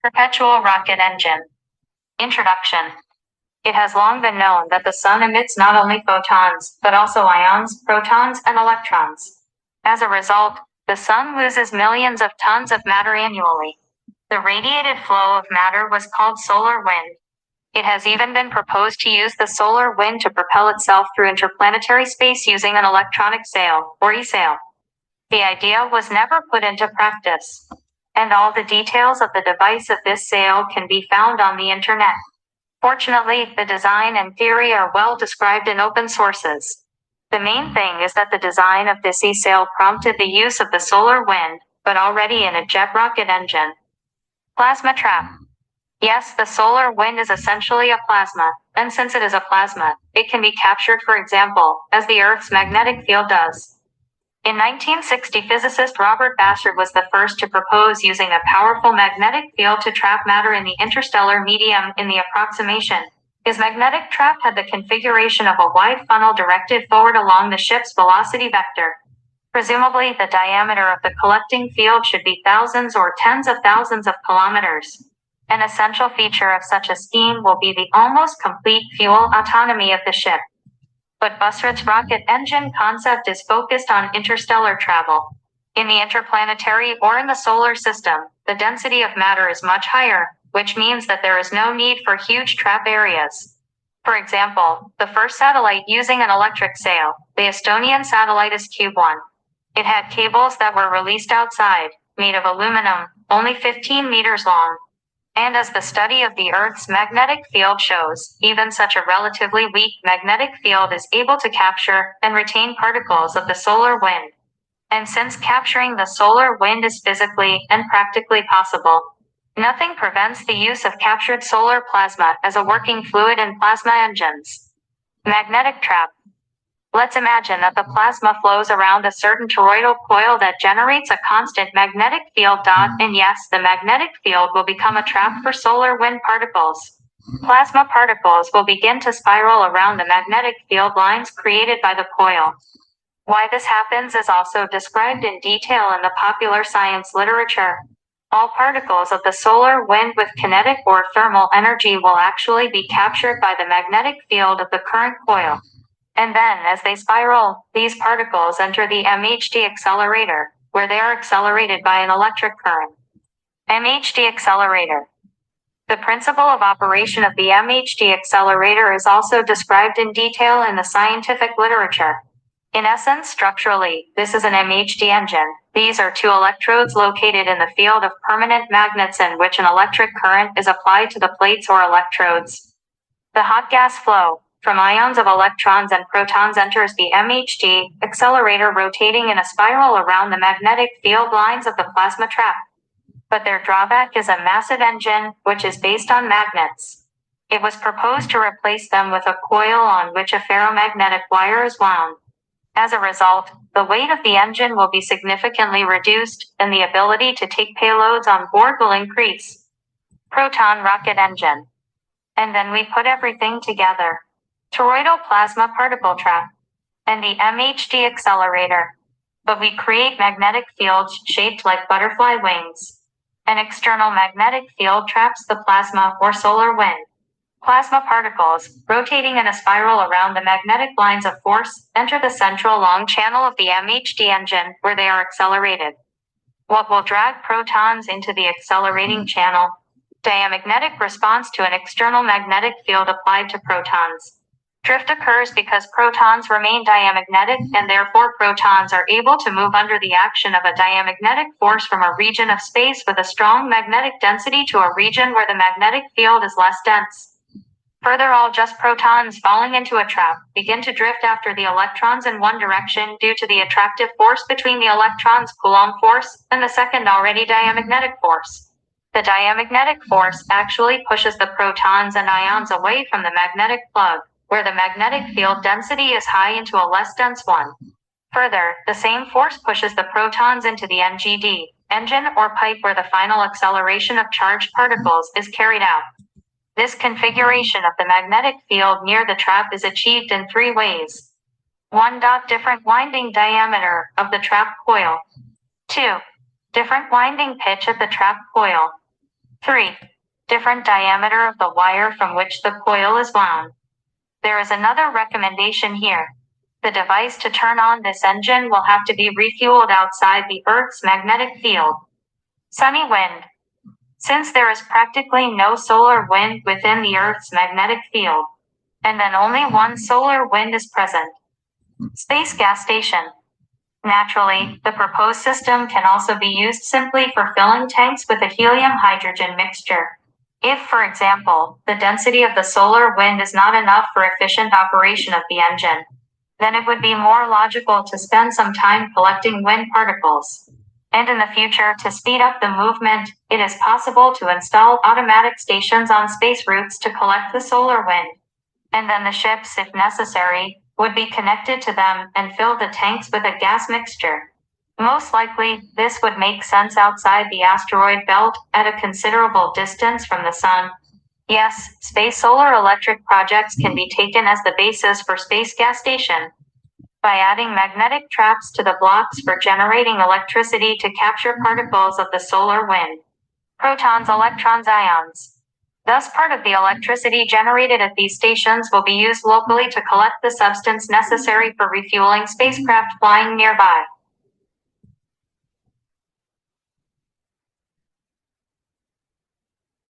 Perpetual rocket engine. Introduction. It has long been known that the sun emits not only photons, but also ions, protons, and electrons. As a result, the sun loses millions of tons of matter annually. The radiated flow of matter was called solar wind. It has even been proposed to use the solar wind to propel itself through interplanetary space using an electronic sail, or e-sail. The idea was never put into practice, and all the details of the device of this sail can be found on the internet. Fortunately, the design and theory are well described in open sources. The main thing is that the design of this e-sail prompted the use of the solar wind, but already in a jet rocket engine. Plasma trap. Yes, the solar wind is essentially a plasma, and since it is a plasma, it can be captured, for example, as the Earth's magnetic field does. In 1960, physicist Robert Bussard was the first to propose using a powerful magnetic field to trap matter in the interstellar medium in the approximation. His magnetic trap had the configuration of a wide funnel directed forward along the ship's velocity vector. Presumably, the diameter of the collecting field should be thousands or tens of thousands of kilometers. An essential feature of such a scheme will be the almost complete fuel autonomy of the ship. But Bussard's rocket engine concept is focused on interstellar travel. In the interplanetary or in the solar system, the density of matter is much higher, which means that there is no need for huge trap areas. For example, the first satellite using an electric sail, the Estonian satellite IS-1. It had cables that were released outside, made of aluminum, only 15 meters long. And as the study of the Earth's magnetic field shows, even such a relatively weak magnetic field is able to capture and retain particles of the solar wind. And since capturing the solar wind is physically and practically possible, nothing prevents the use of captured solar plasma as a working fluid in plasma engines. Magnetic trap. Let's imagine that the plasma flows around a certain toroidal coil that generates a constant magnetic field. And yes, the magnetic field will become a trap for solar wind particles. Plasma particles will begin to spiral around the magnetic field lines created by the coil. Why this happens is also described in detail in the popular science literature. All particles of the solar wind with kinetic or thermal energy will actually be captured by the magnetic field of the current coil. And then, as they spiral, these particles enter the MHD accelerator, where they are accelerated by an electric current. MHD accelerator. The principle of operation of the MHD accelerator is also described in detail in the scientific literature. In essence, structurally, this is an MHD engine. These are two electrodes located in the field of permanent magnets in which an electric current is applied to the plates or electrodes. The hot gas flow from ions of electrons and protons enters the MHD accelerator, rotating in a spiral around the magnetic field lines of the plasma trap. But their drawback is a massive engine, which is based on magnets. It was proposed to replace them with a coil on which a ferromagnetic wire is wound. As a result, the weight of the engine will be significantly reduced, and the ability to take payloads on board will increase. Proton rocket engine. And then we put everything together. Toroidal plasma particle trap, and the MHD accelerator. But we create magnetic fields shaped like butterfly wings. An external magnetic field traps the plasma or solar wind. Plasma particles, rotating in a spiral around the magnetic lines of force, enter the central long channel of the MHD engine, where they are accelerated. What will drag protons into the accelerating channel? Diamagnetic response to an external magnetic field applied to protons. Drift occurs because protons remain diamagnetic, and therefore protons are able to move under the action of a diamagnetic force from a region of space with a strong magnetic density to a region where the magnetic field is less dense. Further, all just protons falling into a trap begin to drift after the electrons in one direction due to the attractive force between the electrons' Coulomb force and the second already diamagnetic force. The diamagnetic force actually pushes the protons and ions away from the magnetic plug, where the magnetic field density is high, into a less dense one. Further, the same force pushes the protons into the NGD, engine or pipe, where the final acceleration of charged particles is carried out. This configuration of the magnetic field near the trap is achieved in three ways. 1. Different winding diameter of the trap coil. 2. Different winding pitch at the trap coil. 3. Different diameter of the wire from which the coil is wound. There is another recommendation here. The device to turn on this engine will have to be refueled outside the Earth's magnetic field. Sunny wind. Since there is practically no solar wind within the Earth's magnetic field, and then only one solar wind is present. Space gas station. Naturally, the proposed system can also be used simply for filling tanks with a helium-hydrogen mixture. If, for example, the density of the solar wind is not enough for efficient operation of the engine, then it would be more logical to spend some time collecting wind particles. And in the future, to speed up the movement, it is possible to install automatic stations on space routes to collect the solar wind. And then the ships, if necessary, would be connected to them and fill the tanks with a gas mixture. Most likely, this would make sense outside the asteroid belt, at a considerable distance from the sun. Yes, space solar electric projects can be taken as the basis for space gas station. By adding magnetic traps to the blocks for generating electricity to capture particles of the solar wind. Protons, electrons, ions. Thus, part of the electricity generated at these stations will be used locally to collect the substance necessary for refueling spacecraft flying nearby.